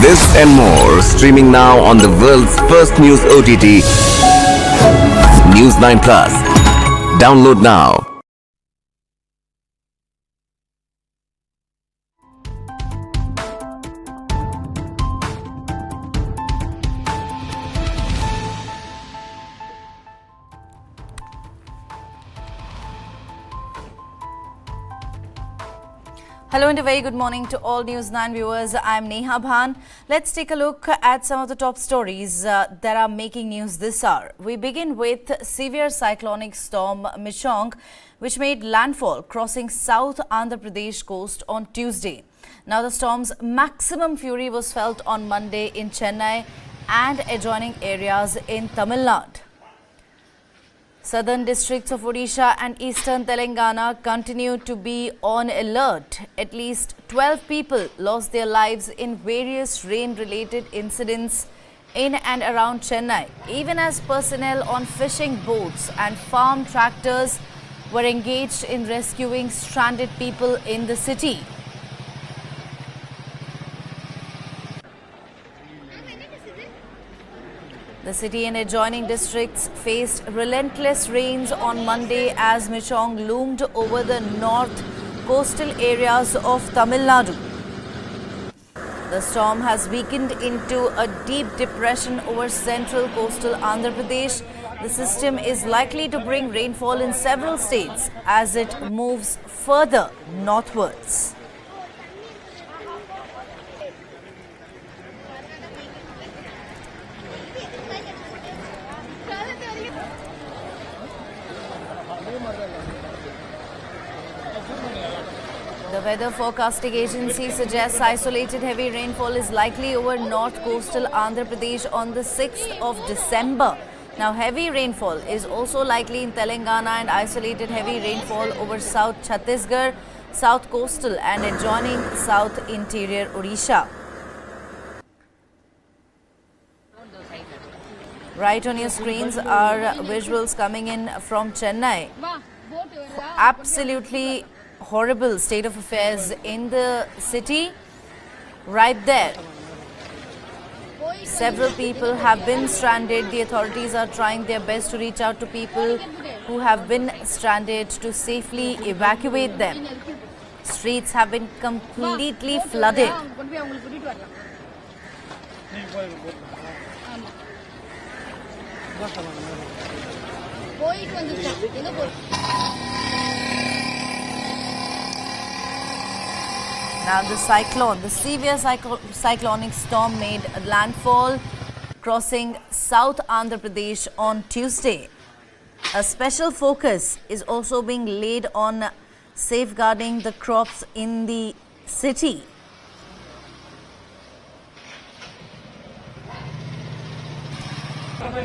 This and more streaming now on the world's first news OTT, News 9 Plus. Download now. Hello and a very good morning to all News 9 viewers. I'm Neha Bhan. Let's take a look at some of the top stories that are making news this hour. We begin with severe cyclonic storm Michaung, which made landfall crossing South Andhra Pradesh coast on Tuesday. Now the storm's maximum fury was felt on Monday in Chennai and adjoining areas in Tamil Nadu. Southern districts of Odisha and eastern Telangana continue to be on alert. At least 12 people lost their lives in various rain-related incidents in and around Chennai, even as personnel on fishing boats and farm tractors were engaged in rescuing stranded people in the city. The city and adjoining districts faced relentless rains on Monday as Michaung loomed over the north coastal areas of Tamil Nadu. The storm has weakened into a deep depression over central coastal Andhra Pradesh. The system is likely to bring rainfall in several states as it moves further northwards. The weather forecasting agency suggests isolated heavy rainfall is likely over north coastal Andhra Pradesh on the 6th of December. Now, heavy rainfall is also likely in Telangana and isolated heavy rainfall over South Chhattisgarh, South Coastal and adjoining South Interior Odisha. Right on your screens are visuals coming in from Chennai. Absolutely horrible state of affairs in the city. Right there, several people have been stranded. The authorities are trying their best to reach out to people who have been stranded to safely evacuate them. Streets have been completely flooded. Now the severe cyclonic storm made landfall crossing South Andhra Pradesh on Tuesday. A special focus is also being laid on safeguarding the crops in the city.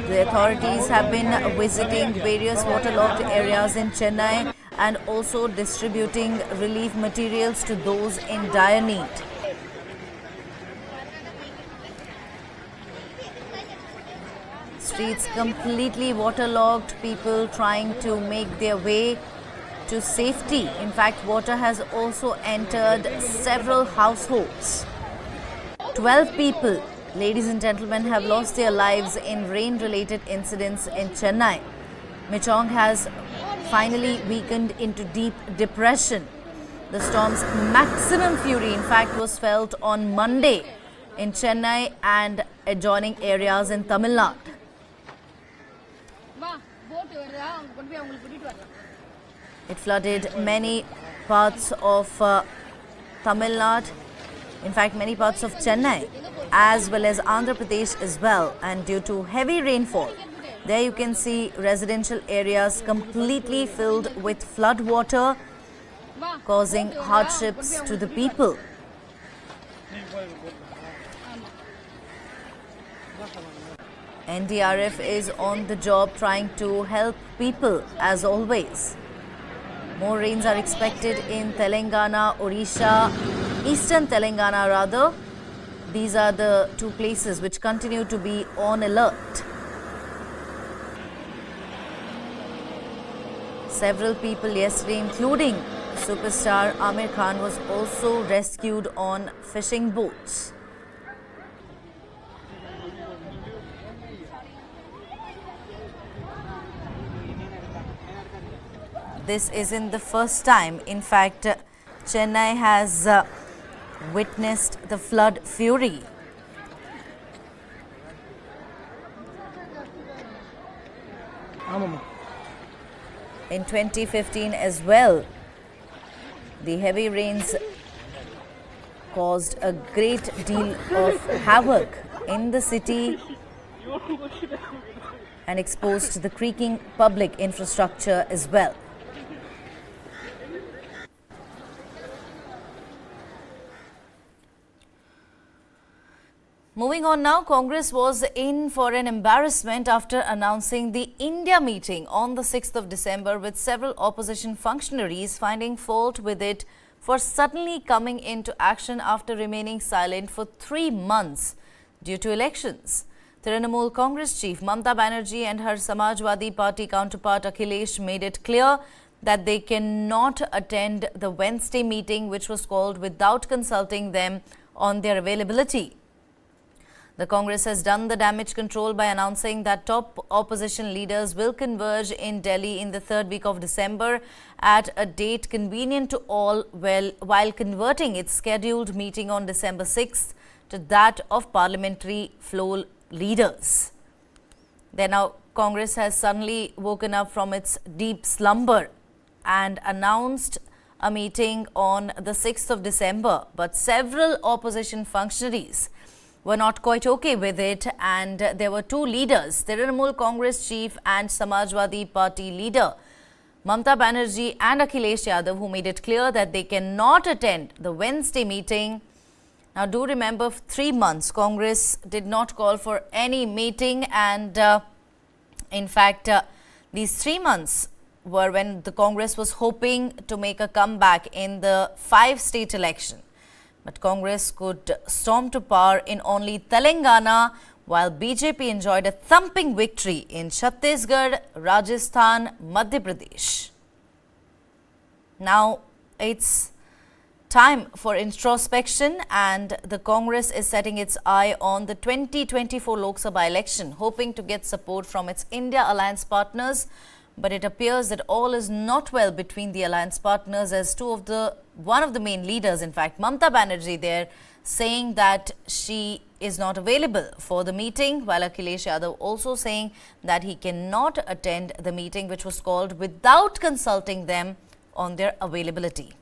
The authorities have been visiting various waterlogged areas in Chennai and also distributing relief materials to those in dire need. Streets completely waterlogged, people trying to make their way to safety. In fact, water has also entered several households. 12 people, ladies and gentlemen, have lost their lives in rain-related incidents in Chennai. Michaung has finally weakened into deep depression. The storm's maximum fury, in fact, was felt on Monday in Chennai and adjoining areas in Tamil Nadu. It flooded many parts of Tamil Nadu, in fact many parts of Chennai as well as Andhra Pradesh as well, and due to heavy rainfall, there you can see residential areas completely filled with flood water, causing hardships to the people. NDRF is on the job trying to help people as always. More rains are expected in Telangana, Odisha, eastern Telangana rather. These are the two places which continue to be on alert. Several people yesterday, including superstar Amir Khan, was also rescued on fishing boats. this isn't the first time. In fact, Chennai has witnessed the flood fury. In 2015 as well, the heavy rains caused a great deal of havoc in the city and exposed the creaking public infrastructure as well. Moving on now, Congress was in for an embarrassment after announcing the India meeting on the 6th of December, with several opposition functionaries finding fault with it for suddenly coming into action after remaining silent for 3 months due to elections. Trinamool Congress chief Mamata Banerjee and her Samajwadi Party counterpart Akhilesh made it clear that they cannot attend the Wednesday meeting, which was called without consulting them on their availability. The Congress has done the damage control by announcing that top opposition leaders will converge in Delhi in the 3rd week of December at a date convenient to all, while converting its scheduled meeting on December 6th to that of parliamentary floor leaders. Then now Congress has suddenly woken up from its deep slumber and announced a meeting on the 6th of December, but several opposition functionaries were not quite okay with it, and there were two leaders, Trinamool Congress chief and Samajwadi Party leader Mamata Banerjee and Akhilesh Yadav, who made it clear that they cannot attend the Wednesday meeting. Now, do remember, for 3 months, Congress did not call for any meeting, and in fact, these 3 months were when the Congress was hoping to make a comeback in the 5-state election. But Congress could storm to power in only Telangana, while BJP enjoyed a thumping victory in Chhattisgarh, Rajasthan, Madhya Pradesh. Now it's time for introspection, and the Congress is setting its eye on the 2024 Lok Sabha election, hoping to get support from its India alliance partners. But it appears that all is not well between the alliance partners, as one of the main leaders, in fact, Mamata Banerjee, there saying that she is not available for the meeting, while Akhilesh Yadav also saying that he cannot attend the meeting, which was called without consulting them on their availability.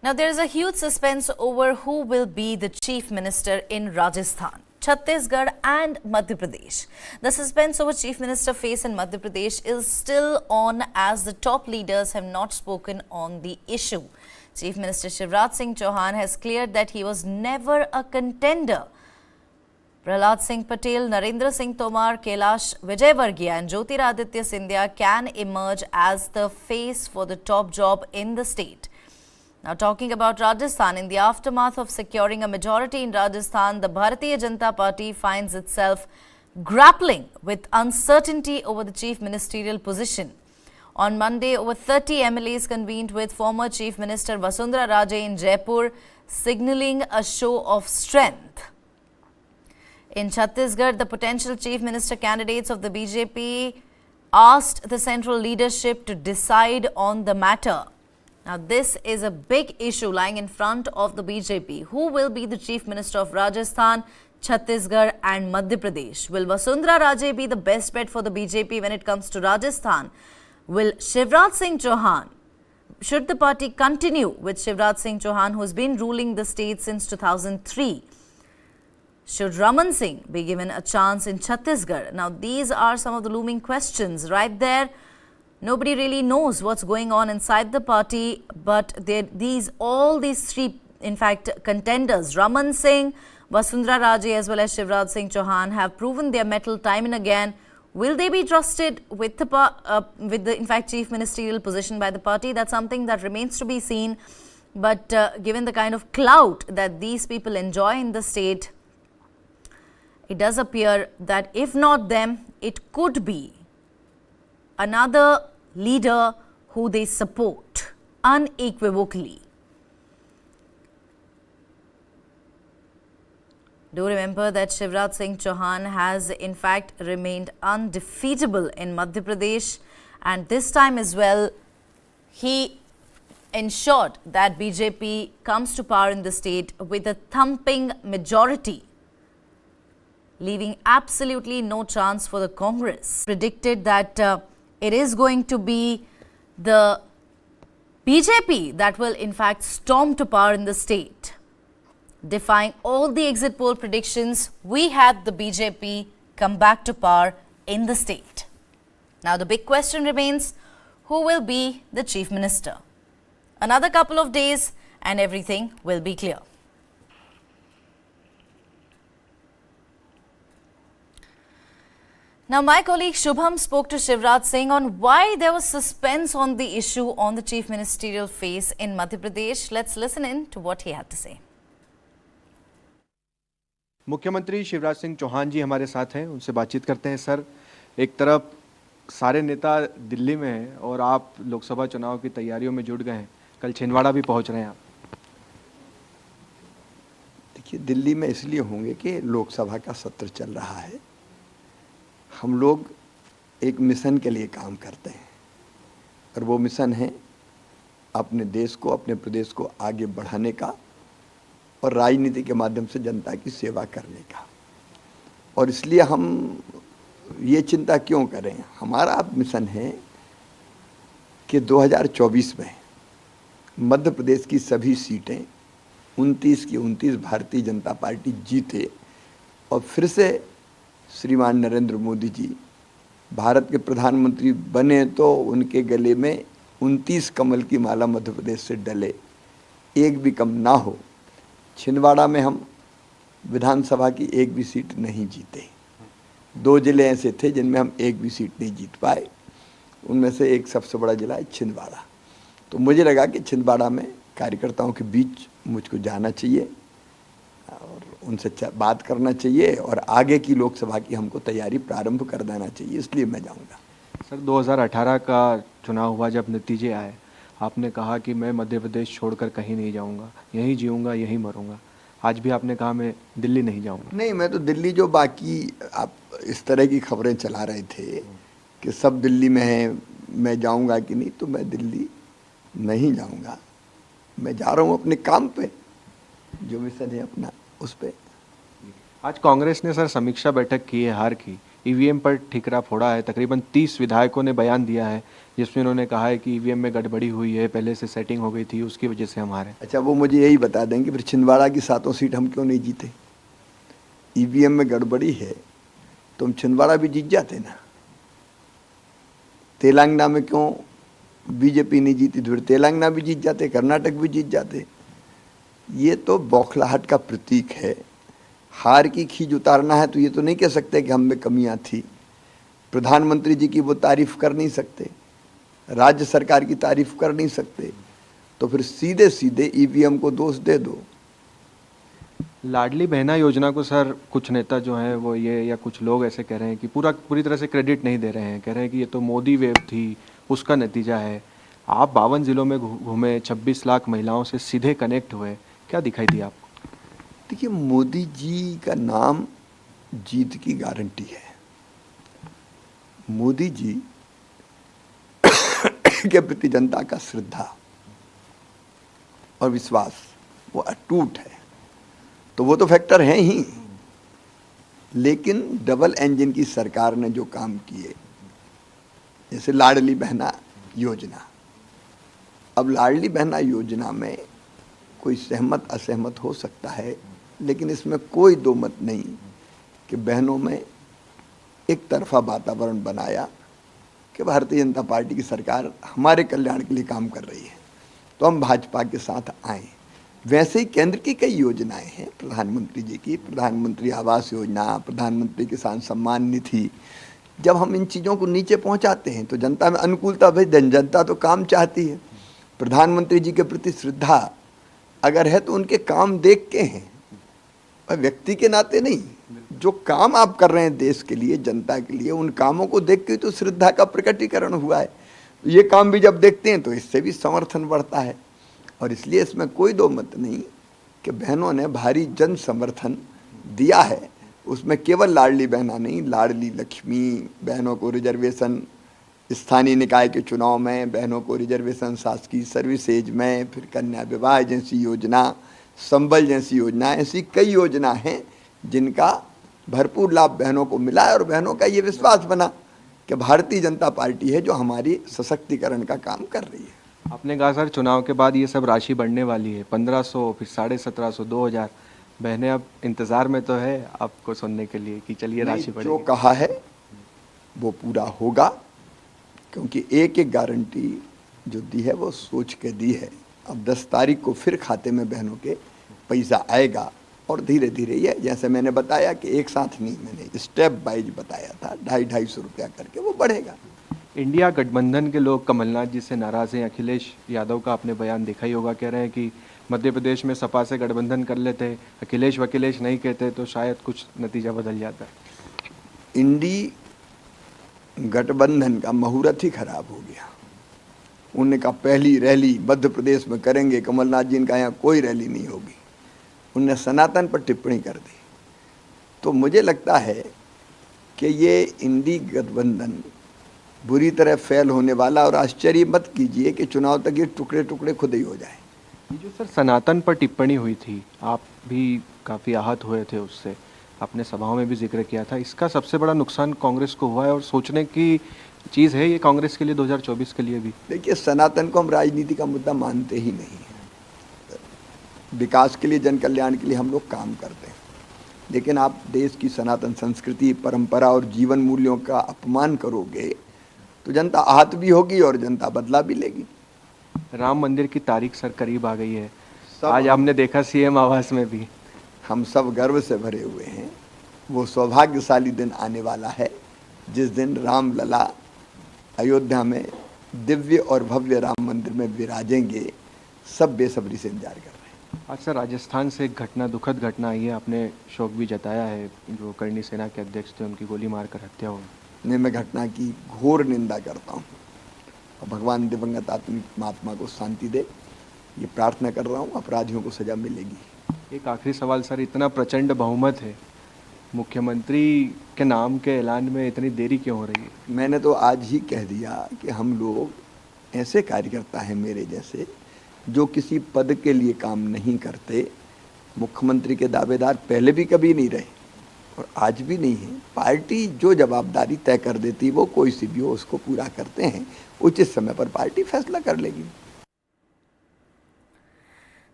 Now, there is a huge suspense over who will be the chief minister in Rajasthan, Chhattisgarh and Madhya Pradesh. The suspense over chief minister face in Madhya Pradesh is still on, as the top leaders have not spoken on the issue. Chief Minister Shivraj Singh Chauhan has cleared that he was never a contender. Prahlad Singh Patel, Narendra Singh Tomar, Kailash Vijayvargiya and Jyotiraditya Scindia can emerge as the face for the top job in the state. Now, talking about Rajasthan, in the aftermath of securing a majority in Rajasthan, the Bharatiya Janata Party finds itself grappling with uncertainty over the chief ministerial position. On Monday, over 30 MLAs convened with former Chief Minister Vasundhara Raje in Jaipur, signalling a show of strength. In Chhattisgarh, the potential chief minister candidates of the BJP asked the central leadership to decide on the matter. Now, this is a big issue lying in front of the BJP. Who will be the chief minister of Rajasthan, Chhattisgarh and Madhya Pradesh? Will Vasundhara Raje be the best bet for the BJP when it comes to Rajasthan? Will Shivraj Singh Chauhan, should the party continue with Shivraj Singh Chauhan, who has been ruling the state since 2003? Should Raman Singh be given a chance in Chhattisgarh? Now, these are some of the looming questions right there. Nobody really knows what's going on inside the party, but all these three, in fact, contenders, Raman Singh, Vasundhara Raje as well as Shivraj Singh Chauhan, have proven their mettle time and again. Will they be trusted with the in fact, chief ministerial position by the party? That's something that remains to be seen. But given the kind of clout that these people enjoy in the state, it does appear that if not them, it could be another leader who they support unequivocally. Do remember that Shivraj Singh Chauhan has in fact remained undefeatable in Madhya Pradesh, and this time as well he ensured that BJP comes to power in the state with a thumping majority, leaving absolutely no chance for the Congress. Predicted that it is going to be the BJP that will in fact storm to power in the state. Defying all the exit poll predictions, we had the BJP come back to power in the state. Now the big question remains, who will be the Chief Minister? Another couple of days and everything will be clear. Now, my colleague Shubham spoke to Shivraj Singh on why there was suspense on the issue on the chief ministerial face in Madhya Pradesh. Let's listen in to what he had to say. मुख्यमंत्री शिवराज सिंह चौहान जी हमारे साथ हैं, उनसे बातचीत करते हैं। Sir, एक तरफ सारे नेता दिल्ली में हैं और आप लोकसभा चुनाव की तैयारियों में जुट गए हैं, कल छिंदवाड़ा भी पहुंच रहे हैं आप। देखिए, दिल्ली में इसलिए होंगे कि लोकसभा का सत्र चल रहा है। हम लोग एक मिशन के लिए काम करते हैं और वो मिशन है अपने देश को, अपने प्रदेश को आगे बढ़ाने का और राजनीति के माध्यम से जनता की सेवा करने का। और इसलिए हम ये चिंता क्यों करें, हमारा मिशन है कि 2024 में मध्य प्रदेश की सभी सीटें 29 की 29 भारतीय जनता पार्टी जीते और फिर से श्रीमान नरेंद्र मोदी जी भारत के प्रधानमंत्री बने तो उनके गले में 29 कमल की माला मध्य प्रदेश से डले, एक भी कम ना हो। छिंदवाड़ा में हम विधानसभा की एक भी सीट नहीं जीते। 2 जिले ऐसे थे जिनमें हम एक भी सीट नहीं जीत पाए, उनमें से एक सबसे बड़ा जिला है छिंदवाड़ा। तो मुझे लगा कि छिंदवाड़ा में कार्यकर्ताओं के बीच मुझको जाना चाहिए और उनसे बात करना चाहिए और आगे की लोकसभा की हमको तैयारी प्रारंभ कर देना चाहिए, इसलिए मैं जाऊंगा। सर, 2018 का चुनाव हुआ, जब नतीजे आए आपने कहा कि मैं मध्य प्रदेश छोड़कर कहीं नहीं जाऊंगा, यहीं जीऊंगा, यहीं मरूंगा। आज भी आपने कहा मैं दिल्ली नहीं जाऊंगा। नहीं, मैं तो दिल्ली, जो बाकी आप इस तरह की खबरें चला रहे थे कि सब दिल्ली में हैं, मैं जाऊंगा कि नहीं, तो मैं दिल्ली नहीं जाऊंगा। मैं जा रहा हूं अपने काम पे, जो मिशन है अपना उस पे। आज कांग्रेस ने सर समीक्षा बैठक की है हार की, ईवीएम पर ठिकरा फोड़ा है। तकरीबन 30 विधायकों ने बयान दिया है जिसमें उन्होंने कहा है कि ईवीएम में गड़बड़ी हुई है, पहले से सेटिंग हो गई थी, उसकी वजह से हम हारे। अच्छा, वो मुझे यही बता देंगे फिर छिंदवाड़ा की 7 सीट हम क्यों नहीं जीते। ईवीएम में गड़बड़ी है तो हम छिंदवाड़ा भी जीत जाते ना। तेलंगाना में क्यों बीजेपी नहीं जीती, फिर तेलंगाना भी जीत जाते, कर्नाटक भी जीत जाते। ये तो बौखलाहट का प्रतीक है। हार की खींच उतारना है तो ये तो नहीं कह सकते कि हम में कमियां थी। प्रधानमंत्री जी की वो तारीफ कर नहीं सकते, राज्य सरकार की तारीफ कर नहीं सकते, तो फिर सीधे सीधे ईवीएम को दोष दे दो। लाडली बहना योजना को सर कुछ नेता जो हैं वो ये या कुछ लोग ऐसे कह रहे हैं कि पूरी तरह से क्रेडिट नहीं दे रहे हैं, कह रहे हैं कि ये तो मोदी वेव थी, उसका नतीजा है। आप 52 जिलों में घूमे, 26 लाख महिलाओं से सीधे कनेक्ट हुए, क्या दिखाई दिया आपको? देखिए, मोदी जी का नाम जीत की गारंटी है। मोदी जी के प्रति जनता का श्रद्धा और विश्वास वो अटूट है, तो वो तो फैक्टर है ही। लेकिन डबल इंजन की सरकार ने जो काम किए, जैसे लाडली बहना योजना, अब लाडली बहना योजना में कोई सहमत असहमत हो सकता है, लेकिन इसमें कोई दो मत नहीं कि बहनों में एक तरफा वातावरण बनाया कि भारतीय जनता पार्टी की सरकार हमारे कल्याण के लिए काम कर रही है, तो हम भाजपा के साथ आए। वैसे ही केंद्र की कई योजनाएं हैं प्रधानमंत्री जी की, प्रधानमंत्री आवास योजना, प्रधानमंत्री किसान सम्मान निधि। जब हम इन चीज़ों को नीचे पहुंचाते हैं तो जनता में अनुकूलता, भाई जनता तो काम चाहती है। प्रधानमंत्री जी के प्रति श्रद्धा अगर है तो उनके काम देख के हैं, व्यक्ति के नाते नहीं। जो काम आप कर रहे हैं देश के लिए, जनता के लिए, उन कामों को देख के तो श्रद्धा का प्रकटीकरण हुआ है। ये काम भी जब देखते हैं तो इससे भी समर्थन बढ़ता है। और इसलिए इसमें कोई दो मत नहीं कि बहनों ने भारी जन समर्थन दिया है उसमें केवल लाडली बहना नहीं, लाडली लक्ष्मी बहनों को रिजर्वेशन स्थानीय निकाय के चुनाव में, बहनों को रिजर्वेशन शासकीय सर्विसेज में, फिर कन्या विवाह जैसी योजना, संबल जैसी योजना, ऐसी कई योजना हैं जिनका भरपूर लाभ बहनों को मिला है और बहनों का ये विश्वास बना कि भारतीय जनता पार्टी है जो हमारी सशक्तिकरण का काम कर रही है। आपने कहा सर चुनाव के बाद ये सब राशि बढ़ने वाली है, 1500 फिर 1750 2000। बहनें अब इंतज़ार में तो है आपको सुनने के लिए कि चलिए राशि बढ़ेगी। जो कहा है वो पूरा होगा, क्योंकि एक एक गारंटी जो दी है वो सोच के दी है। अब 10 तारीख को फिर खाते में बहनों के पैसा आएगा और धीरे धीरे ये, जैसे मैंने बताया कि एक साथ नहीं, मैंने स्टेप वाइज बताया था, 250-250 रुपया करके वो बढ़ेगा। इंडिया गठबंधन के लोग कमलनाथ जी से नाराज़ हैं। अखिलेश यादव का आपने बयान देखा ही होगा, कह रहे हैं कि मध्य प्रदेश में सपा से गठबंधन कर लेते, अखिलेश वकीलेश नहीं कहते तो शायद कुछ नतीजा बदल जाता है। इंडी गठबंधन का मुहूर्त ही खराब हो गया। उन्होंने कहा पहली रैली मध्य प्रदेश में करेंगे, कमलनाथ जी ने कहा यहाँ कोई रैली नहीं होगी। उनने सनातन पर टिप्पणी कर दी। तो मुझे लगता है कि ये इंडी गठबंधन बुरी तरह फेल होने वाला, और आश्चर्य मत कीजिए कि चुनाव तक ये टुकड़े टुकड़े खुद ही हो जाए। जो सर सनातन पर टिप्पणी हुई थी, आप भी काफ़ी आहत हुए थे उससे, आपने सभाओं में भी जिक्र किया था। इसका सबसे बड़ा नुकसान कांग्रेस को हुआ है और सोचने की चीज़ है ये कांग्रेस के लिए, 2024 के लिए भी। देखिए, सनातन को हम राजनीति का मुद्दा मानते ही नहीं हैं। विकास के लिए, जन कल्याण के लिए हम लोग काम करते हैं, लेकिन आप देश की सनातन संस्कृति, परंपरा और जीवन मूल्यों का अपमान करोगे तो जनता आहत भी होगी और जनता बदला भी लेगी। राम मंदिर की तारीख सर करीब आ गई है, आज हमने देखा सीएम आवास में भी। हम सब गर्व से भरे हुए हैं। वो सौभाग्यशाली दिन आने वाला है जिस दिन रामलला अयोध्या में दिव्य और भव्य राम मंदिर में विराजेंगे। सब बेसब्री से इंतजार कर रहे हैं। आज सर राजस्थान से एक घटना, दुखद घटना आई है, आपने शोक भी जताया है। जो करणी सेना के अध्यक्ष थे उनकी गोली मारकर हत्या हुई। मैं घटना की घोर निंदा करता हूँ और भगवान दिवंगत आत्मा को शांति दे, ये प्रार्थना कर रहा हूँ। अपराधियों को सजा मिलेगी। एक आखिरी सवाल सर, इतना प्रचंड बहुमत है, मुख्यमंत्री के नाम के ऐलान में इतनी देरी क्यों हो रही है? मैंने तो आज ही कह दिया कि हम लोग ऐसे कार्यकर्ता हैं मेरे जैसे जो किसी पद के लिए काम नहीं करते। मुख्यमंत्री के दावेदार पहले भी कभी नहीं रहे और आज भी नहीं है। पार्टी जो जवाबदारी तय कर देती वो कोई सी भी हो उसको पूरा करते हैं। उचित समय पर पार्टी फैसला कर लेगी।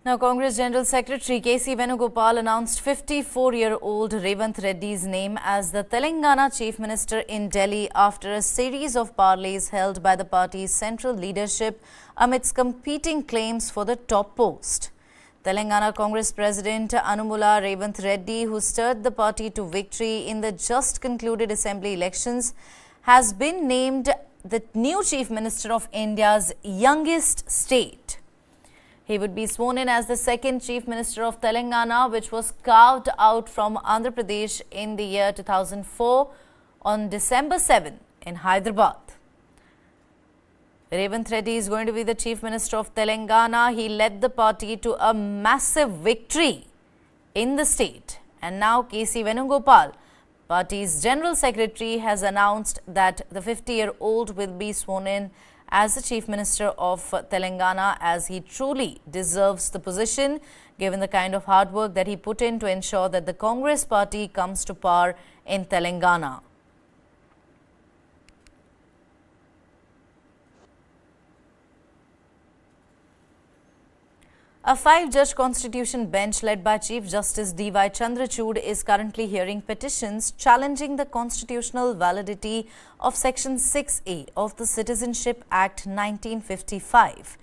Now, Congress General Secretary KC Venugopal announced 54-year-old Revanth Reddy's name as the Telangana Chief Minister in Delhi after a series of parleys held by the party's central leadership amidst competing claims for the top post. Telangana Congress President Anumula Revanth Reddy, who stirred the party to victory in the just concluded assembly elections, has been named the new Chief Minister of India's youngest state. He would be sworn in as the second Chief Minister of Telangana, which was carved out from Andhra Pradesh in the year 2004 on December 7 in Hyderabad. Revanth Reddy is going to be the Chief Minister of Telangana. He led the party to a massive victory in the state. And now KC Venugopal, party's General Secretary, has announced that the 50-year-old will be sworn in as the Chief Minister of Telangana, as he truly deserves the position, given the kind of hard work that he put in to ensure that the Congress party comes to power in Telangana. A 5-judge constitution bench led by Chief Justice D.Y. Chandrachud is currently hearing petitions challenging the constitutional validity of Section 6A of the Citizenship Act 1955.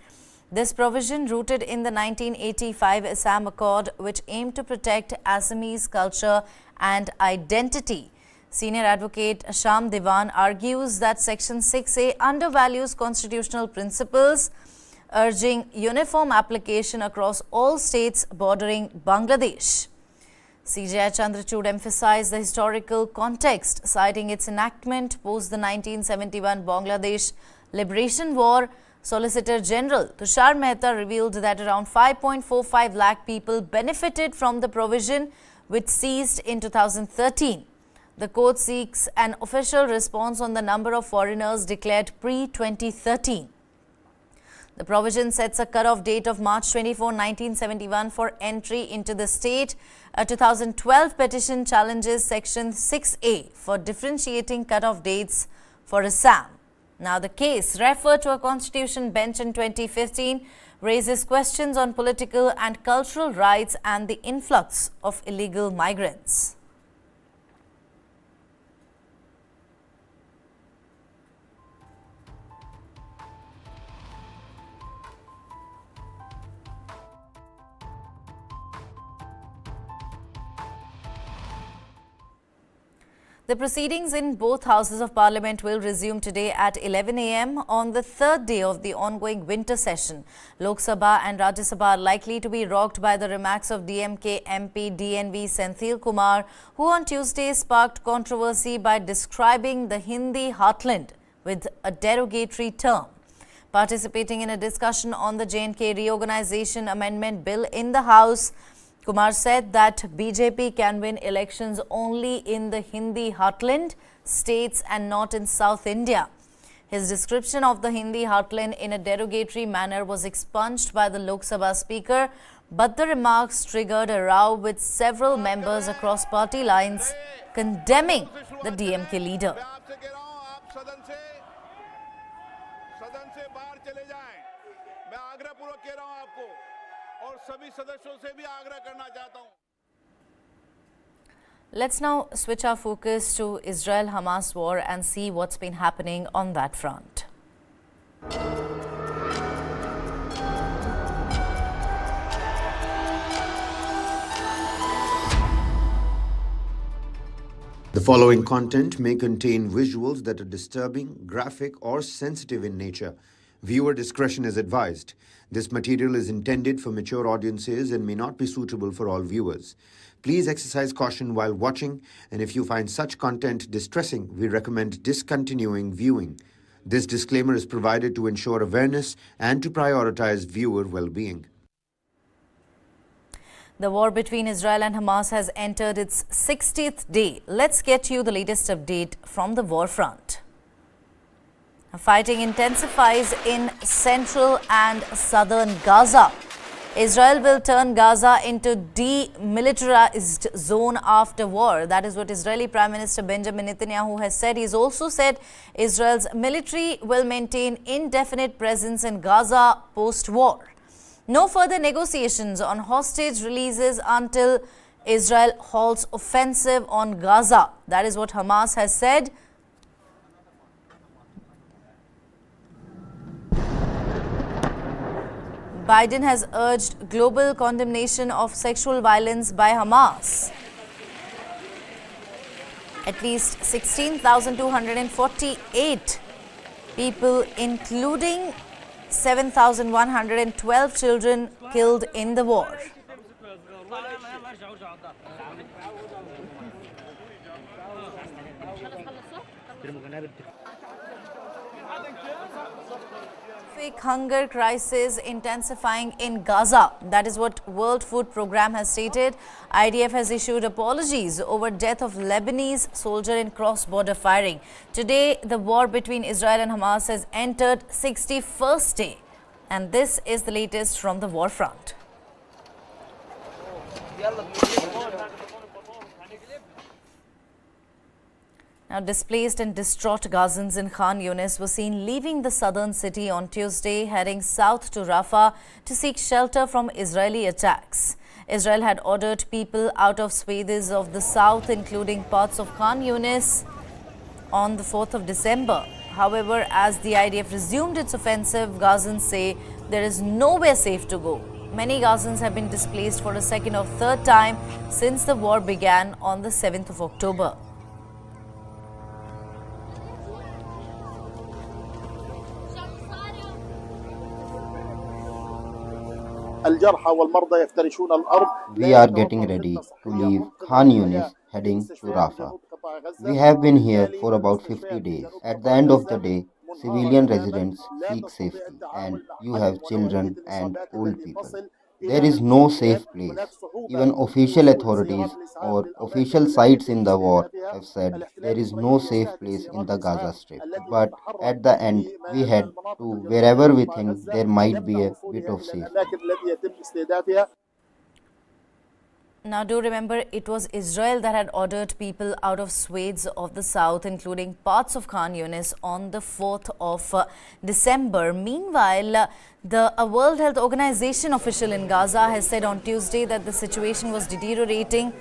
This provision, rooted in the 1985 Assam Accord, which aimed to protect Assamese culture and identity. Senior advocate Sham Diwan argues that Section 6A undervalues constitutional principles, urging uniform application across all states bordering Bangladesh. CJI Chandrachud emphasized the historical context, citing its enactment post the 1971 Bangladesh Liberation War. Solicitor General Tushar Mehta revealed that around 5.45 lakh people benefited from the provision, which ceased in 2013. The court seeks an official response on the number of foreigners declared pre-2013. The provision sets a cutoff date of March 24, 1971 for entry into the state. A 2012 petition challenges Section 6A for differentiating cutoff dates for Assam. Now, the case, referred to a constitution bench in 2015, raises questions on political and cultural rights and the influx of illegal migrants. The proceedings in both houses of parliament will resume today at 11 a.m. on the third day of the ongoing winter session. Lok Sabha and Rajya Sabha are likely to be rocked by the remarks of DMK MP DNV Senthil Kumar, who on Tuesday sparked controversy by describing the Hindi heartland with a derogatory term. Participating in a discussion on the J&K Reorganization Amendment Bill in the House, Kumar said that BJP can win elections only in the Hindi heartland states and not in South India. His description of the Hindi heartland in a derogatory manner was expunged by the Lok Sabha Speaker, but the remarks triggered a row with several members across party lines condemning the DMK leader. Let's now switch our focus to Israel-Hamas war and see what's been happening on that front. The following content may contain visuals that are disturbing, graphic, or sensitive in nature. Viewer discretion is advised. This material is intended for mature audiences and may not be suitable for all viewers. Please exercise caution while watching, and if you find such content distressing, we recommend discontinuing viewing. This disclaimer is provided to ensure awareness and to prioritize viewer well-being. The war between Israel and Hamas has entered its 60th day. Let's get you the latest update from the war front. Fighting intensifies in central and southern Gaza. Israel will turn Gaza into demilitarized zone after war. That is what Israeli Prime Minister Benjamin Netanyahu has said. He's also said Israel's military will maintain indefinite presence in Gaza post-war. No further negotiations on hostage releases until Israel halts offensive on Gaza. That is what Hamas has said. Biden has urged global condemnation of sexual violence by Hamas. At least 16,248 people, including 7,112 children, killed in the war. Hunger crisis intensifying in Gaza. That is what World Food Programme has stated. I.N.D.I.A has issued apologies over death of Lebanese soldier in cross-border firing. Today, the war between Israel and Hamas has entered 61st day. And this is the latest from the war front. Now, displaced and distraught Gazans in Khan Yunis were seen leaving the southern city on Tuesday, heading south to Rafah to seek shelter from Israeli attacks. Israel had ordered people out of swathes of the south, including parts of Khan Yunis, on the 4th of December. However, as the IDF resumed its offensive, Gazans say there is nowhere safe to go. Many Gazans have been displaced for a second or third time since the war began on the 7th of October. We are getting ready to leave Khan Yunis heading to Rafah. We have been here for about 50 days. At the end of the day, civilian residents seek safety, and you have children and old people. There is no safe place. Even official authorities or official sites in the war have said there is no safe place in the Gaza Strip. But at the end, we head to wherever we think there might be a bit of safety. Now, do remember, it was Israel that had ordered people out of swathes of the south, including parts of Khan Yunis, on the 4th of December. Meanwhile, a World Health Organization official in Gaza has said on Tuesday that the situation was deteriorating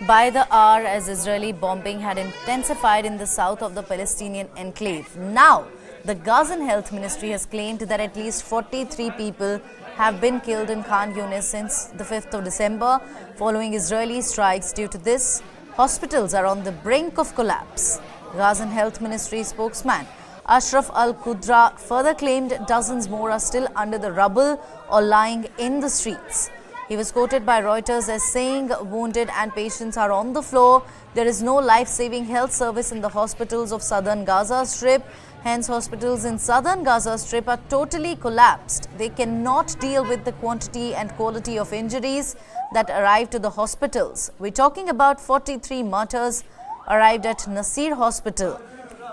by the hour as Israeli bombing had intensified in the south of the Palestinian enclave. Now, the Gazan Health Ministry has claimed that at least 43 people have been killed in Khan Yunis since the 5th of December following Israeli strikes. Due to this, hospitals are on the brink of collapse. Gazan Health Ministry spokesman Ashraf Al-Qudra further claimed dozens more are still under the rubble or lying in the streets. He was quoted by Reuters as saying wounded and patients are on the floor. There is no life-saving health service in the hospitals of southern Gaza Strip. Hence, hospitals in southern Gaza Strip are totally collapsed. They cannot deal with the quantity and quality of injuries that arrive to the hospitals. We're talking about 43 martyrs arrived at Nasir Hospital.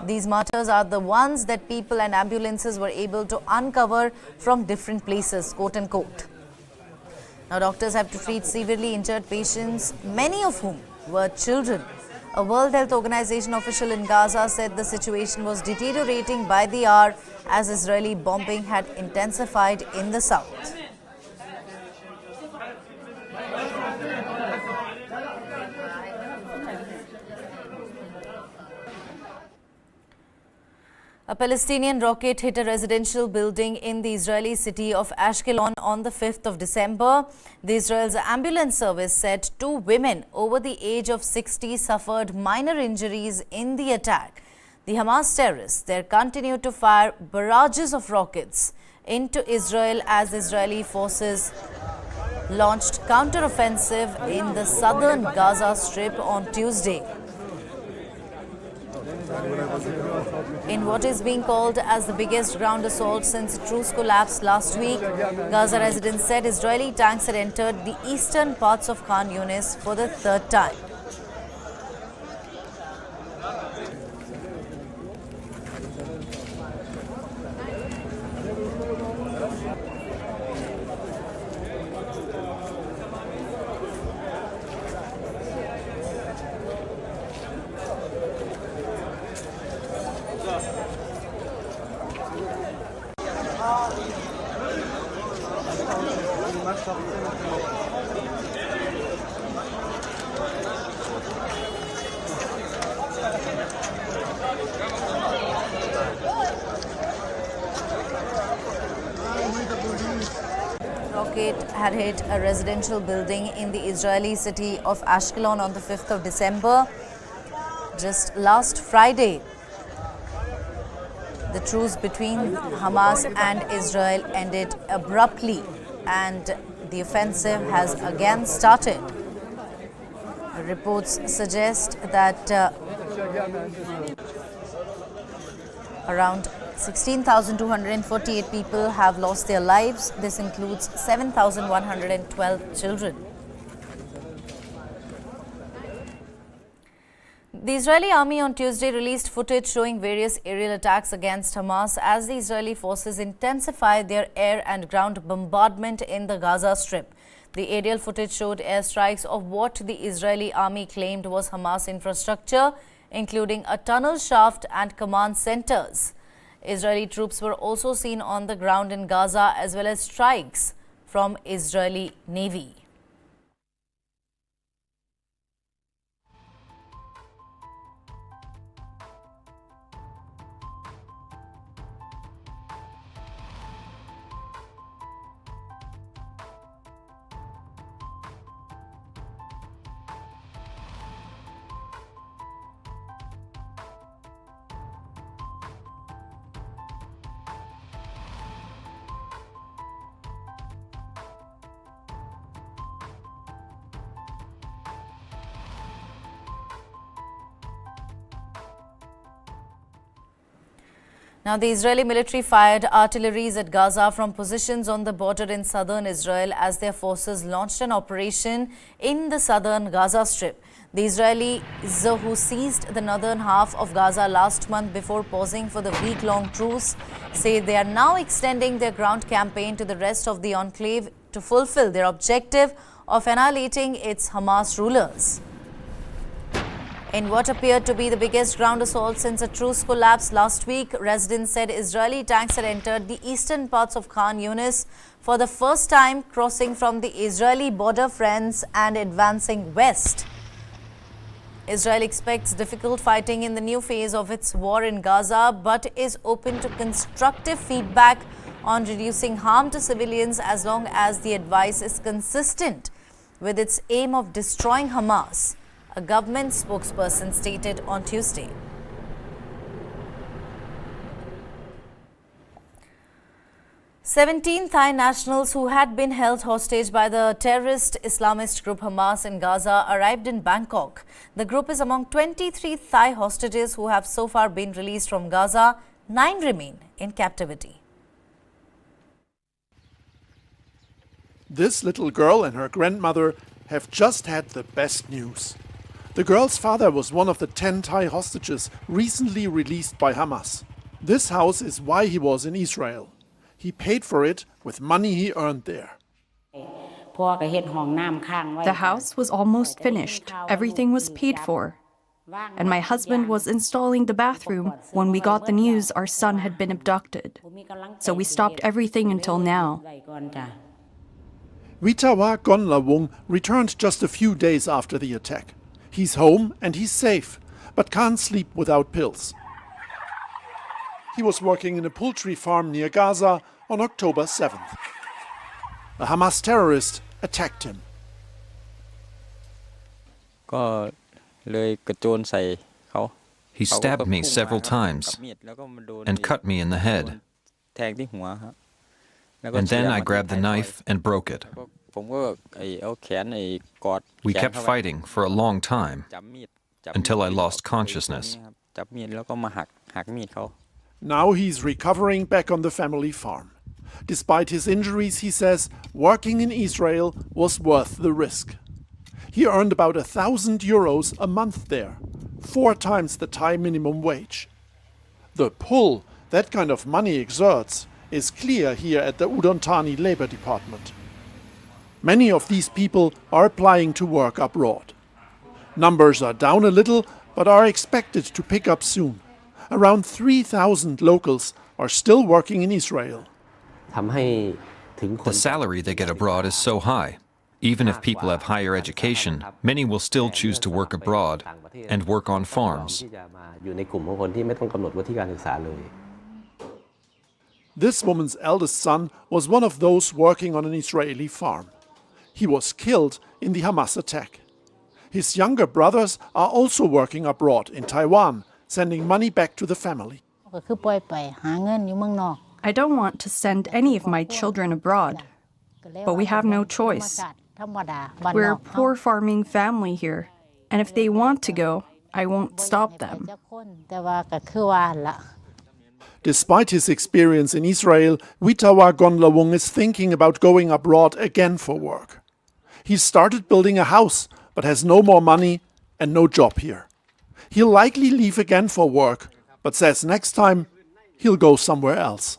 These martyrs are the ones that people and ambulances were able to uncover from different places, quote unquote. Now, doctors have to treat severely injured patients, many of whom were children. A World Health Organization official in Gaza said the situation was deteriorating by the hour as Israeli bombing had intensified in the south. A Palestinian rocket hit a residential building in the Israeli city of Ashkelon on the 5th of December. The Israel's ambulance service said 2 women over the age of 60 suffered minor injuries in the attack. The Hamas terrorists there continued to fire barrages of rockets into Israel as Israeli forces launched counteroffensive in the southern Gaza Strip on Tuesday. In what is being called as the biggest ground assault since truce collapsed last week, Gaza residents said Israeli tanks had entered the eastern parts of Khan Yunis for the 3rd time. Rocket had hit a residential building in the Israeli city of Ashkelon on the 5th of December. Just last Friday, the truce between Hamas and Israel ended abruptly and the offensive has again started. Reports suggest that around 16,248 people have lost their lives. This includes 7,112 children. The Israeli army on Tuesday released footage showing various aerial attacks against Hamas as the Israeli forces intensified their air and ground bombardment in the Gaza Strip. The aerial footage showed airstrikes of what the Israeli army claimed was Hamas infrastructure, including a tunnel shaft and command centers. Israeli troops were also seen on the ground in Gaza as well as strikes from Israeli Navy. Now, the Israeli military fired artilleries at Gaza from positions on the border in southern Israel as their forces launched an operation in the southern Gaza Strip. The Israelis who seized the northern half of Gaza last month before pausing for the week-long truce say they are now extending their ground campaign to the rest of the enclave to fulfill their objective of annihilating its Hamas rulers. In what appeared to be the biggest ground assault since a truce collapsed last week, residents said Israeli tanks had entered the eastern parts of Khan Yunis for the first time, crossing from the Israeli border fence and advancing west. Israel expects difficult fighting in the new phase of its war in Gaza, but is open to constructive feedback on reducing harm to civilians as long as the advice is consistent with its aim of destroying Hamas, a government spokesperson stated on Tuesday. "17 Thai nationals who had been held hostage by the terrorist Islamist group Hamas in Gaza arrived in Bangkok. The group is among 23 Thai hostages who have so far been released from Gaza. 9 remain in captivity. This little girl and her grandmother have just had the best news. The girl's father was one of the 10 Thai hostages recently released by Hamas. This house is why he was in Israel. He paid for it with money he earned there. The house was almost finished. Everything was paid for. And my husband was installing the bathroom when we got the news our son had been abducted. So we stopped everything until now. Witawa Gonlawung returned just a few days after the attack. He's home and he's safe, but can't sleep without pills. He was working in a poultry farm near Gaza on October 7th. A Hamas terrorist attacked him. He stabbed me several times and cut me in the head. And then I grabbed the knife and broke it. We kept fighting for a long time until I lost consciousness. Now he's recovering back on the family farm. Despite his injuries, he says working in Israel was worth the risk. He earned about €1,000 a month there, 4 times the Thai minimum wage. The pull that kind of money exerts is clear here at the Udon Thani Labor Department. Many of these people are applying to work abroad. Numbers are down a little, but are expected to pick up soon. Around 3,000 locals are still working in Israel. The salary they get abroad is so high. Even if people have higher education, many will still choose to work abroad and work on farms. This woman's eldest son was one of those working on an Israeli farm. He was killed in the Hamas attack. His younger brothers are also working abroad in Taiwan, sending money back to the family. I don't want to send any of my children abroad, but we have no choice. We're a poor farming family here, and if they want to go, I won't stop them. Despite his experience in Israel, Witawa Gonlawung is thinking about going abroad again for work. He started building a house, but has no more money and no job here. He'll likely leave again for work, but says next time he'll go somewhere else.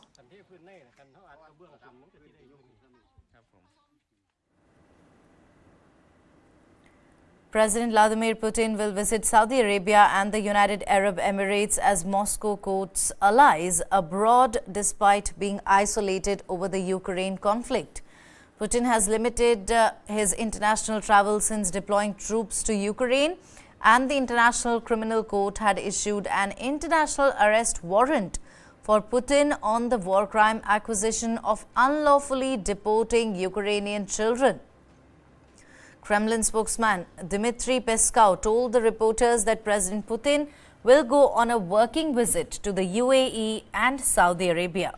President Vladimir Putin will visit Saudi Arabia and the United Arab Emirates as Moscow courts allies abroad despite being isolated over the Ukraine conflict. Putin has limited his international travel since deploying troops to Ukraine, and the International Criminal Court had issued an international arrest warrant for Putin on the war crime accusation of unlawfully deporting Ukrainian children. Kremlin spokesman Dmitry Peskov told the reporters that President Putin will go on a working visit to the UAE and Saudi Arabia.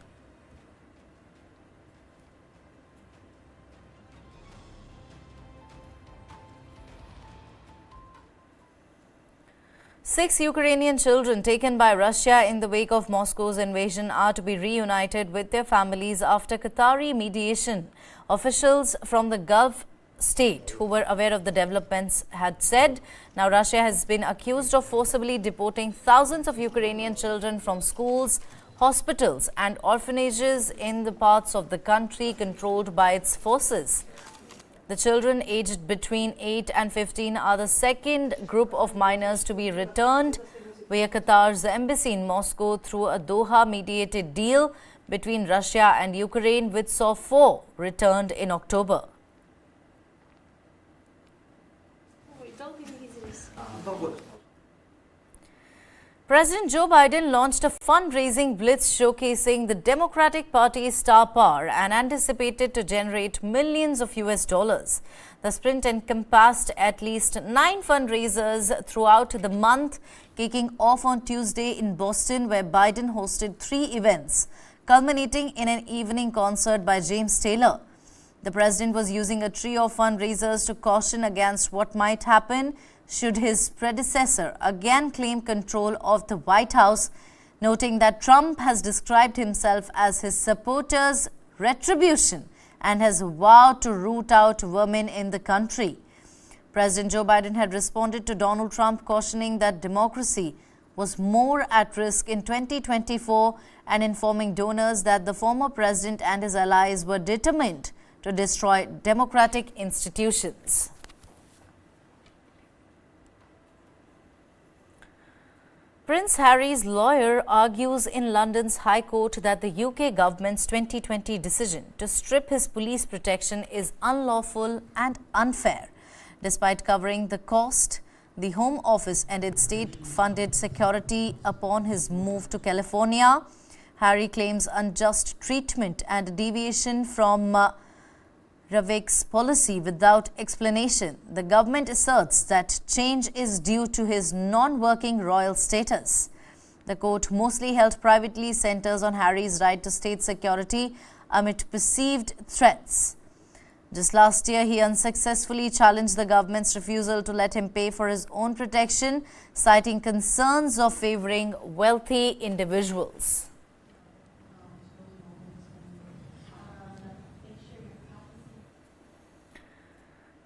6 Ukrainian children taken by Russia in the wake of Moscow's invasion are to be reunited with their families after Qatari mediation. Officials from the Gulf state who were aware of the developments had said. Now Russia has been accused of forcibly deporting thousands of Ukrainian children from schools, hospitals and orphanages in the parts of the country controlled by its forces. The children aged between 8 and 15 are the second group of minors to be returned via Qatar's embassy in Moscow through a Doha-mediated deal between Russia and Ukraine, which saw 4 returned in October. President Joe Biden launched a fundraising blitz showcasing the Democratic Party's star power and anticipated to generate millions of US dollars. The sprint encompassed at least 9 fundraisers throughout the month, kicking off on Tuesday in Boston, where Biden hosted 3 events, culminating in an evening concert by James Taylor. The president was using a trio of fundraisers to caution against what might happen should his predecessor again claim control of the White House, noting that Trump has described himself as his supporters' retribution and has vowed to root out women in the country. President Joe Biden had responded to Donald Trump, cautioning that democracy was more at risk in 2024 and informing donors that the former president and his allies were determined to destroy democratic institutions. Prince Harry's lawyer argues in London's High Court that the UK government's 2020 decision to strip his police protection is unlawful and unfair. Despite covering the cost, the Home Office ended state-funded security upon his move to California. Harry claims unjust treatment and deviation from Revanth's policy without explanation. The government asserts that change is due to his non-working royal status. The court, mostly held privately, centers on Harry's right to state security amid perceived threats. Just last year, he unsuccessfully challenged the government's refusal to let him pay for his own protection, citing concerns of favoring wealthy individuals.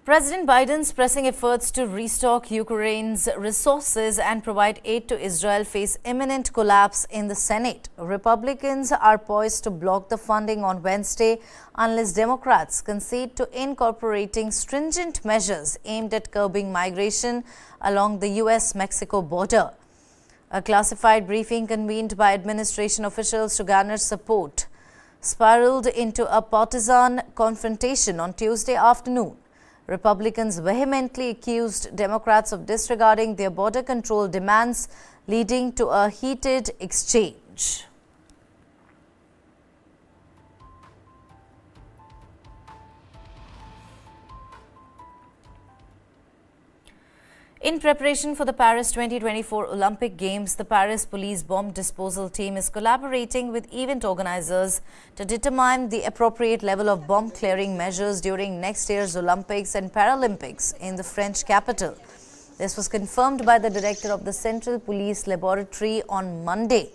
President Biden's pressing efforts to restock Ukraine's resources and provide aid to Israel face imminent collapse in the Senate. Republicans are poised to block the funding on Wednesday unless Democrats concede to incorporating stringent measures aimed at curbing migration along the US-Mexico border. A classified briefing convened by administration officials to garner support spiraled into a partisan confrontation on Tuesday afternoon. Republicans vehemently accused Democrats of disregarding their border control demands, leading to a heated exchange. In preparation for the Paris 2024 Olympic Games, the Paris Police Bomb Disposal Team is collaborating with event organizers to determine the appropriate level of bomb clearing measures during next year's Olympics and Paralympics in the French capital. This was confirmed by the director of the Central Police Laboratory on Monday.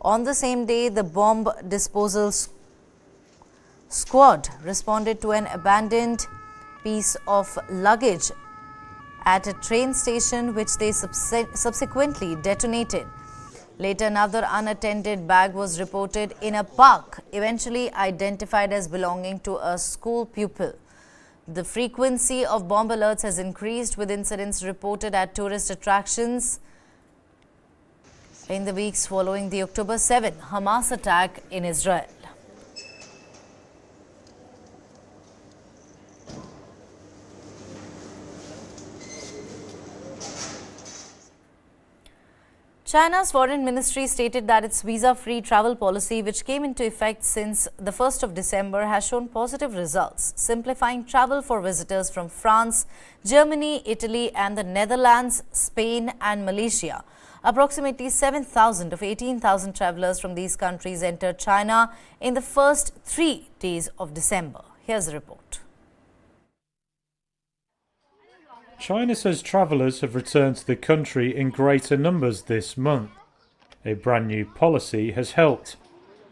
On the same day, the bomb disposal squad responded to an abandoned piece of luggage at a train station, which they subsequently detonated. Later, another unattended bag was reported in a park, eventually identified as belonging to a school pupil. The frequency of bomb alerts has increased, with incidents reported at tourist attractions in the weeks following the October 7 Hamas attack in Israel. China's foreign ministry stated that its visa-free travel policy, which came into effect since the 1st of December, has shown positive results, simplifying travel for visitors from France, Germany, Italy and the Netherlands, Spain and Malaysia. Approximately 7,000 of 18,000 travelers from these countries entered China in the first 3 days of December. Here's the report. China says travellers have returned to the country in greater numbers this month. A brand new policy has helped.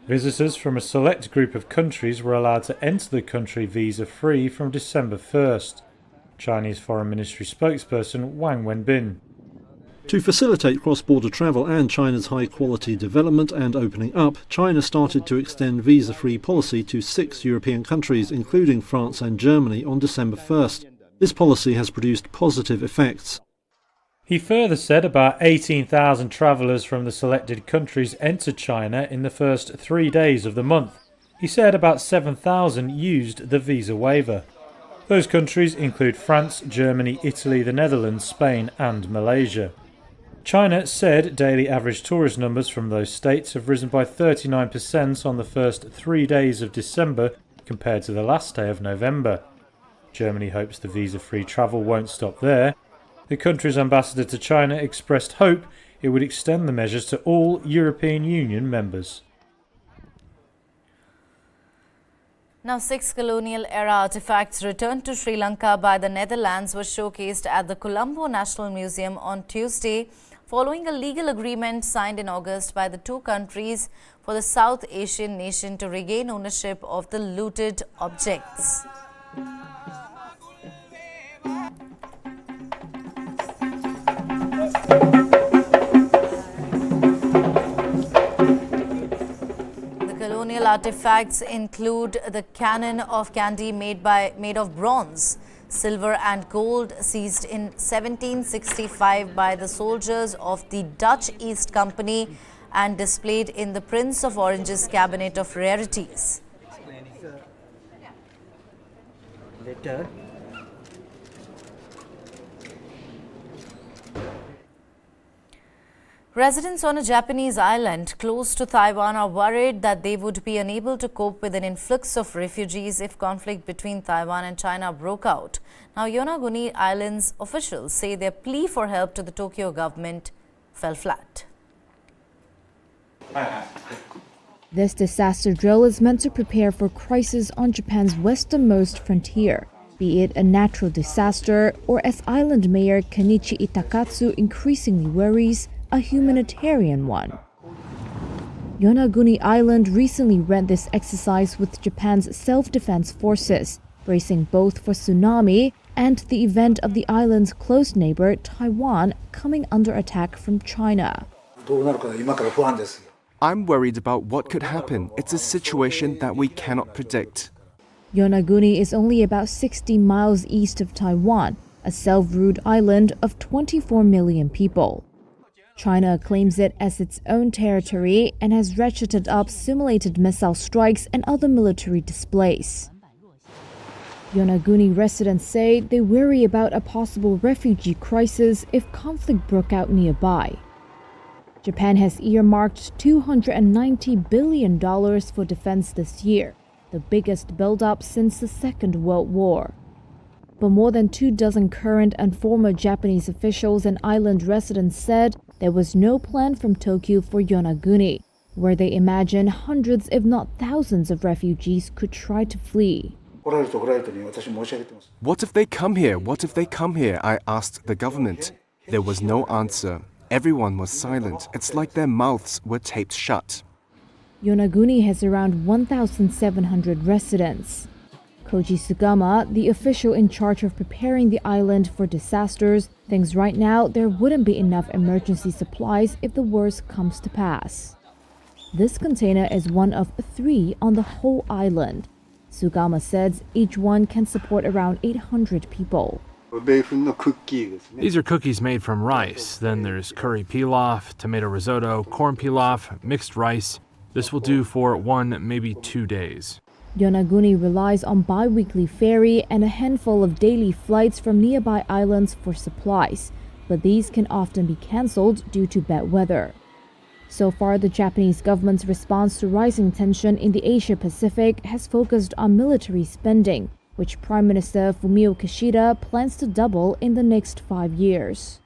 Visitors from a select group of countries were allowed to enter the country visa-free from December 1st. Chinese Foreign Ministry spokesperson Wang Wenbin. To facilitate cross-border travel and China's high-quality development and opening up, China started to extend visa-free policy to 6 European countries, including France and Germany, on December 1st. This policy has produced positive effects. He further said about 18,000 travellers from the selected countries entered China in the first 3 days of the month. He said about 7,000 used the visa waiver. Those countries include France, Germany, Italy, the Netherlands, Spain and Malaysia. China said daily average tourist numbers from those states have risen by 39% on the first 3 days of December compared to the last day of November. Germany hopes the visa-free travel won't stop there. The country's ambassador to China expressed hope it would extend the measures to all European Union members. Now, 6 colonial-era artifacts returned to Sri Lanka by the Netherlands were showcased at the Colombo National Museum on Tuesday, following a legal agreement signed in August by the two countries for the South Asian nation to regain ownership of the looted objects. Colonial artifacts include the cannon of candy made of bronze, silver and gold seized in 1765 by the soldiers of the Dutch East Company and displayed in the Prince of Orange's cabinet of rarities. Residents on a Japanese island close to Taiwan are worried that they would be unable to cope with an influx of refugees if conflict between Taiwan and China broke out. Now, Yonaguni Island's officials say their plea for help to the Tokyo government fell flat. This disaster drill is meant to prepare for crisis on Japan's westernmost frontier, be it a natural disaster or, as island mayor Kenichi Itakatsu increasingly worries, a humanitarian one. Yonaguni Island recently ran this exercise with Japan's self-defense forces, bracing both for tsunami and the event of the island's close neighbor, Taiwan, coming under attack from China. I'm worried about what could happen. It's a situation that we cannot predict. Yonaguni is only about 60 miles east of Taiwan, a self-ruled island of 24 million people. China claims it as its own territory and has ratcheted up simulated missile strikes and other military displays. Yonaguni residents say they worry about a possible refugee crisis if conflict broke out nearby. Japan has earmarked $290 billion for defense this year, the biggest build-up since the Second World War. But more than 24 current and former Japanese officials and island residents said there was no plan from Tokyo for Yonaguni, where they imagine hundreds if not thousands of refugees could try to flee. What if they come here? What if they come here? I asked the government. There was no answer. Everyone was silent. It's like their mouths were taped shut. Yonaguni has around 1,700 residents. Koji Sugama, the official in charge of preparing the island for disasters, thinks right now there wouldn't be enough emergency supplies if the worst comes to pass. This container is one of 3 on the whole island. Sugama says each one can support around 800 people. These are cookies made from rice. Then there's curry pilaf, tomato risotto, corn pilaf, mixed rice. This will do for 1, maybe 2 days. Yonaguni relies on bi-weekly ferry and a handful of daily flights from nearby islands for supplies, but these can often be cancelled due to bad weather. So far, the Japanese government's response to rising tension in the Asia-Pacific has focused on military spending, which Prime Minister Fumio Kishida plans to double in the next 5 years.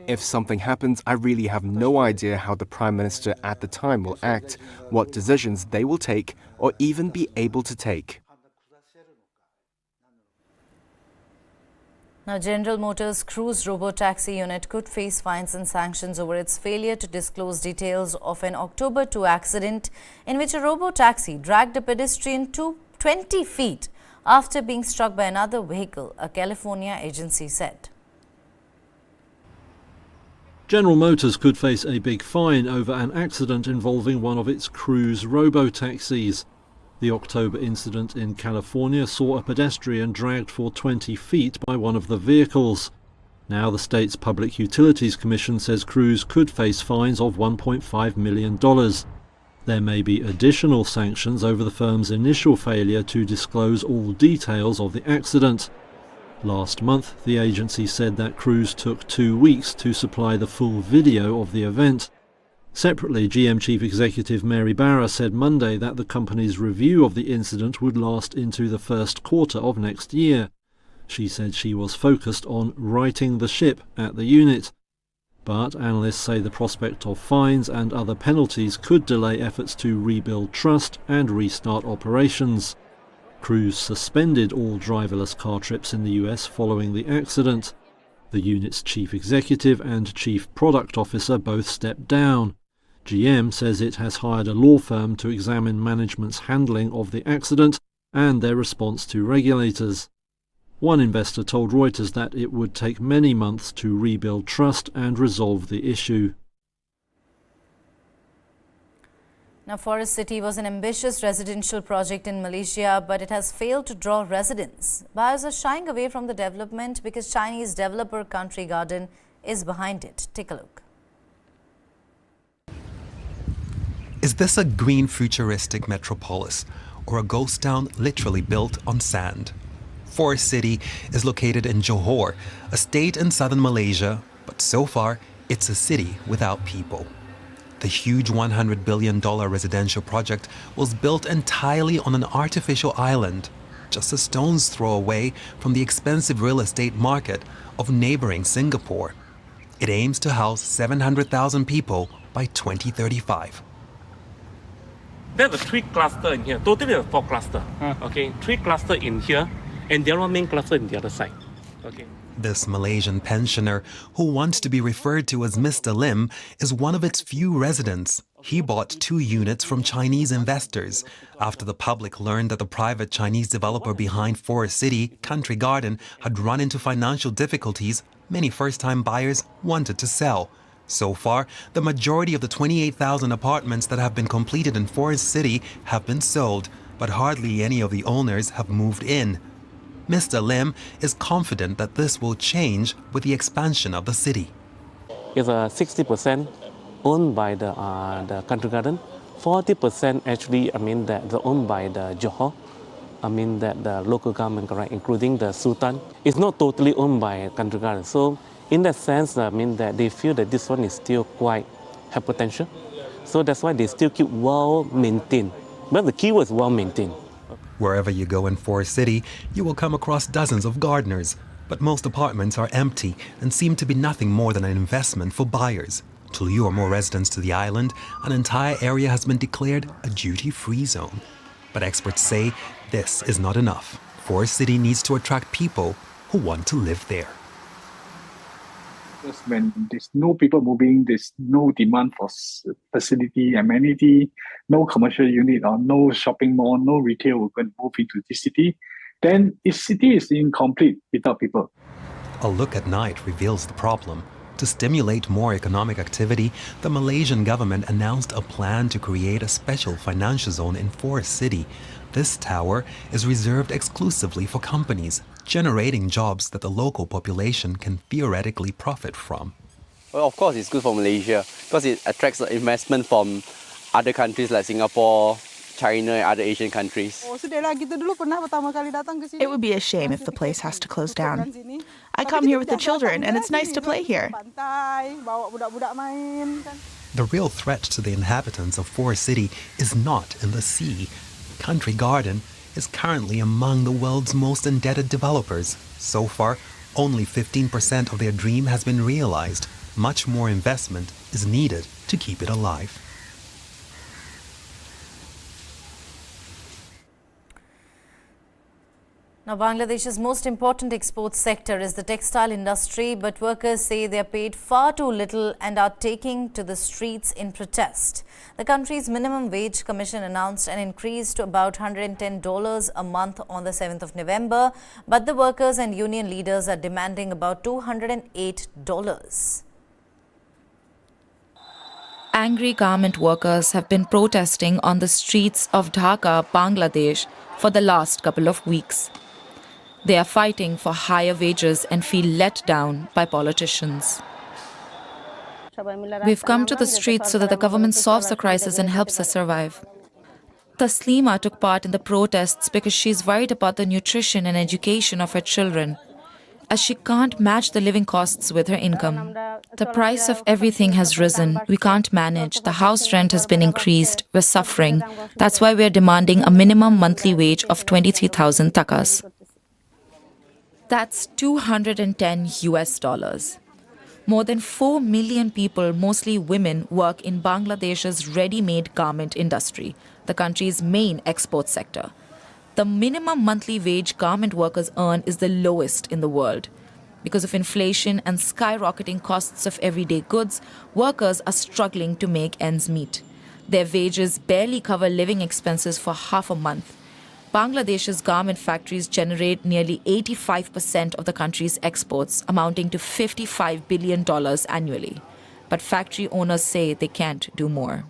If something happens, I really have no idea how the Prime Minister at the time will act, what decisions they will take, or even be able to take. Now, General Motors' cruise robo-taxi unit could face fines and sanctions over its failure to disclose details of an October 2 accident in which a robo-taxi dragged a pedestrian 20 feet after being struck by another vehicle, a California agency said. General Motors could face a big fine over an accident involving one of its cruise robo-taxis. The October incident in California saw a pedestrian dragged for 20 feet by one of the vehicles. Now the state's Public Utilities Commission says Cruise could face fines of $1.5 million. There may be additional sanctions over the firm's initial failure to disclose all details of the accident. Last month, the agency said that Cruise took 2 weeks to supply the full video of the event. Separately, GM Chief Executive Mary Barra said Monday that the company's review of the incident would last into the first quarter of next year. She said she was focused on righting the ship at the unit. But analysts say the prospect of fines and other penalties could delay efforts to rebuild trust and restart operations. Cruise suspended all driverless car trips in the US following the accident. The unit's chief executive and chief product officer both stepped down. GM says it has hired a law firm to examine management's handling of the accident and their response to regulators. One investor told Reuters that it would take many months to rebuild trust and resolve the issue. Now, Forest City was an ambitious residential project in Malaysia, but it has failed to draw residents. Buyers are shying away from the development because Chinese developer Country Garden is behind it. Take a look. Is this a green futuristic metropolis or a ghost town literally built on sand? Forest City is located in Johor, a state in southern Malaysia, but so far it's a city without people. The huge $100 billion residential project was built entirely on an artificial island, just a stone's throw away from the expensive real estate market of neighboring Singapore. It aims to house 700,000 people by 2035. There are 3 clusters in here. Totally there are 4 clusters. Okay, 3 clusters in here, and there are main cluster in the other side. Okay. This Malaysian pensioner, who wants to be referred to as Mr. Lim, is one of its few residents. He bought 2 units from Chinese investors after the public learned that the private Chinese developer behind Forest City, Country Garden, had run into financial difficulties. Many first-time buyers wanted to sell. So far, the majority of the 28,000 apartments that have been completed in Forest City have been sold, but hardly any of the owners have moved in. Mr. Lim is confident that this will change with the expansion of the city. It's 60% owned by the Country Garden, 40% actually, that they're owned by the Johor. That the local government, correct, including the Sultan. It's not totally owned by Country Garden. So in that sense, that they feel that this one is still quite have potential. So that's why they still keep well maintained. But the keyword is well maintained. Wherever you go in Forest City, you will come across dozens of gardeners. But most apartments are empty and seem to be nothing more than an investment for buyers. To lure more residents to the island, an entire area has been declared a duty-free zone. But experts say this is not enough. Forest City needs to attract people who want to live there. Because when there's no people moving, there's no demand for facility, amenity, no commercial unit or no shopping mall, no retail will move into this city, then this city is incomplete without people. A look at night reveals the problem. To stimulate more economic activity, the Malaysian government announced a plan to create a special financial zone in Forest City. This tower is reserved exclusively for companies, generating jobs that the local population can theoretically profit from. Well, of course, it's good for Malaysia because it attracts investment from other countries like Singapore, China, and other Asian countries. It would be a shame if the place has to close down. I come here with the children, and it's nice to play here. The real threat to the inhabitants of Forest City is not in the sea. Country Garden is currently among the world's most indebted developers. So far, only 15% of their dream has been realized. Much more investment is needed to keep it alive. Now, Bangladesh's most important export sector is the textile industry, but workers say they are paid far too little and are taking to the streets in protest. The country's minimum wage commission announced an increase to about $110 a month on the 7th of November, but the workers and union leaders are demanding about $208. Angry garment workers have been protesting on the streets of Dhaka, Bangladesh, for the last couple of weeks. They are fighting for higher wages and feel let down by politicians. We've come to the streets so that the government solves the crisis and helps us survive. Taslima took part in the protests because she's worried about the nutrition and education of her children, as she can't match the living costs with her income. The price of everything has risen. We can't manage. The house rent has been increased. We're suffering. That's why we're demanding a minimum monthly wage of 23,000 takas. That's $210. More than 4 million people, mostly women, work in Bangladesh's ready-made garment industry, the country's main export sector. The minimum monthly wage garment workers earn is the lowest in the world. Because of inflation and skyrocketing costs of everyday goods, workers are struggling to make ends meet. Their wages barely cover living expenses for half a month. Bangladesh's garment factories generate nearly 85% of the country's exports, amounting to $55 billion annually. But factory owners say they can't do more.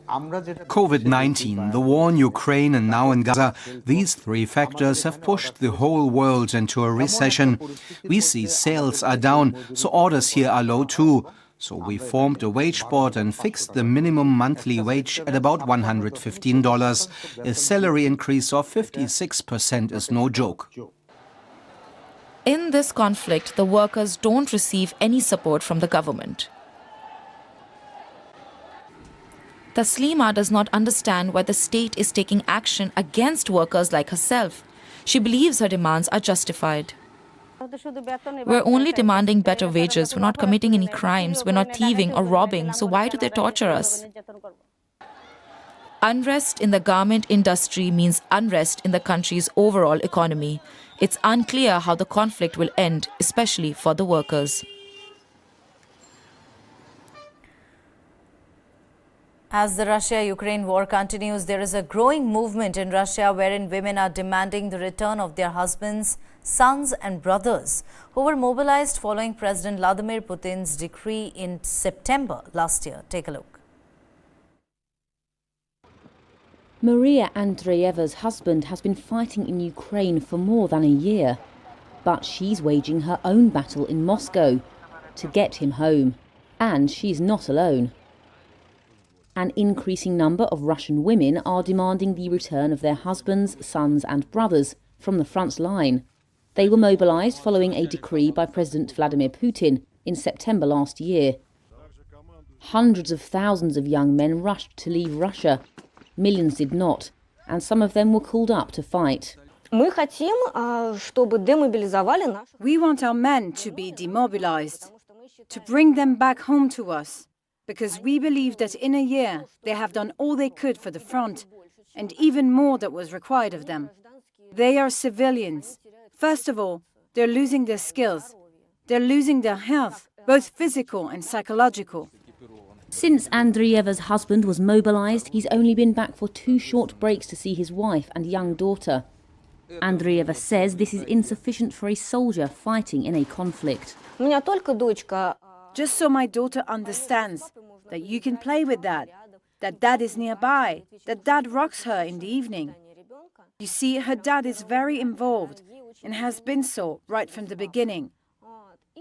COVID-19, the war in Ukraine and now in Gaza, these three factors have pushed the whole world into a recession. We see sales are down, so orders here are low too. So we formed a wage board and fixed the minimum monthly wage at about $115. A salary increase of 56% is no joke. In this conflict, the workers don't receive any support from the government. Taslima does not understand why the state is taking action against workers like herself. She believes her demands are justified. We're only demanding better wages. We're not committing any crimes. We're not thieving or robbing. So why do they torture us? Unrest in the garment industry means unrest in the country's overall economy. It's unclear how the conflict will end, especially for the workers. As the Russia-Ukraine war continues, there is a growing movement in Russia wherein women are demanding the return of their husbands, sons and brothers who were mobilized following President Vladimir Putin's decree in September last year. Take a look. Maria Andreeva's husband has been fighting in Ukraine for more than a year, but she's waging her own battle in Moscow to get him home. And she's not alone. An increasing number of Russian women are demanding the return of their husbands, sons and brothers from the front line. They were mobilized following a decree by President Vladimir Putin in September last year. Hundreds of thousands of young men rushed to leave Russia. Millions did not, and some of them were called up to fight. We want our men to be demobilized, to bring them back home to us, because we believe that in a year they have done all they could for the front, and even more that was required of them. They are civilians. First of all, they're losing their skills. They're losing their health, both physical and psychological. Since Andreeva's husband was mobilized, he's only been back for 2 short breaks to see his wife and young daughter. Andreeva says this is insufficient for a soldier fighting in a conflict. Just so my daughter understands that you can play with that dad is nearby, that dad rocks her in the evening. You see, her dad is very involved and has been so right from the beginning.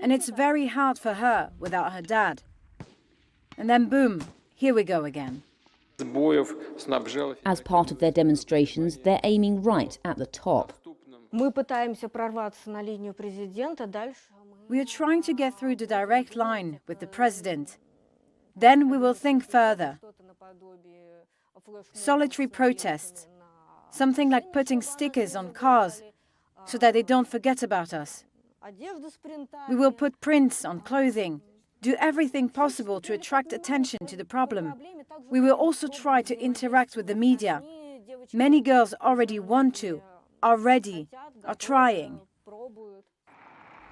And it's very hard for her without her dad. And then boom, here we go again. As part of their demonstrations, they're aiming right at the top. We are trying to get through the direct line with the president. Then we will think further. Solitary protests. Something like putting stickers on cars so that they don't forget about us. We will put prints on clothing. Do everything possible to attract attention to the problem. We will also try to interact with the media. Many girls already want to, are ready, are trying.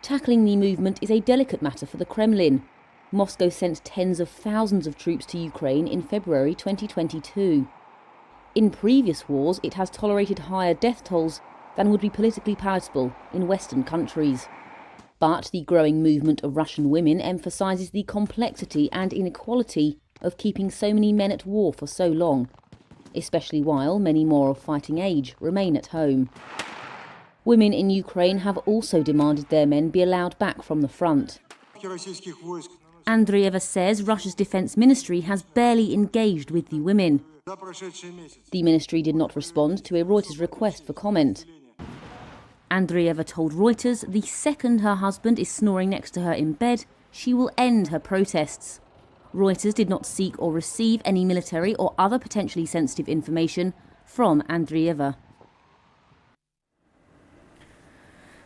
Tackling the movement is a delicate matter for the Kremlin. Moscow sent tens of thousands of troops to Ukraine in February 2022. In previous wars, it has tolerated higher death tolls than would be politically palatable in Western countries. But the growing movement of Russian women emphasises the complexity and inequality of keeping so many men at war for so long, especially while many more of fighting age remain at home. Women in Ukraine have also demanded their men be allowed back from the front. I.N.D.I.A says Russia's defence ministry has barely engaged with the women. The ministry did not respond to a Reuters request for comment. I.N.D.I.A told Reuters the second her husband is snoring next to her in bed, she will end her protests. Reuters did not seek or receive any military or other potentially sensitive information from I.N.D.I.A.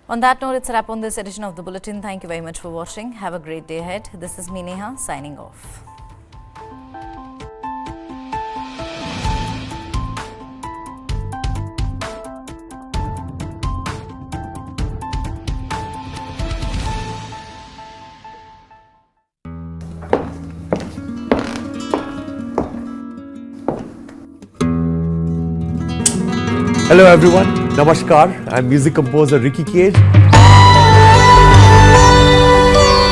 On that note, it's a wrap on this edition of the Bulletin. Thank you very much for watching. Have a great day ahead. This is me, Neha, signing off. Hello everyone, Namaskar. I'm music composer Ricky Cage.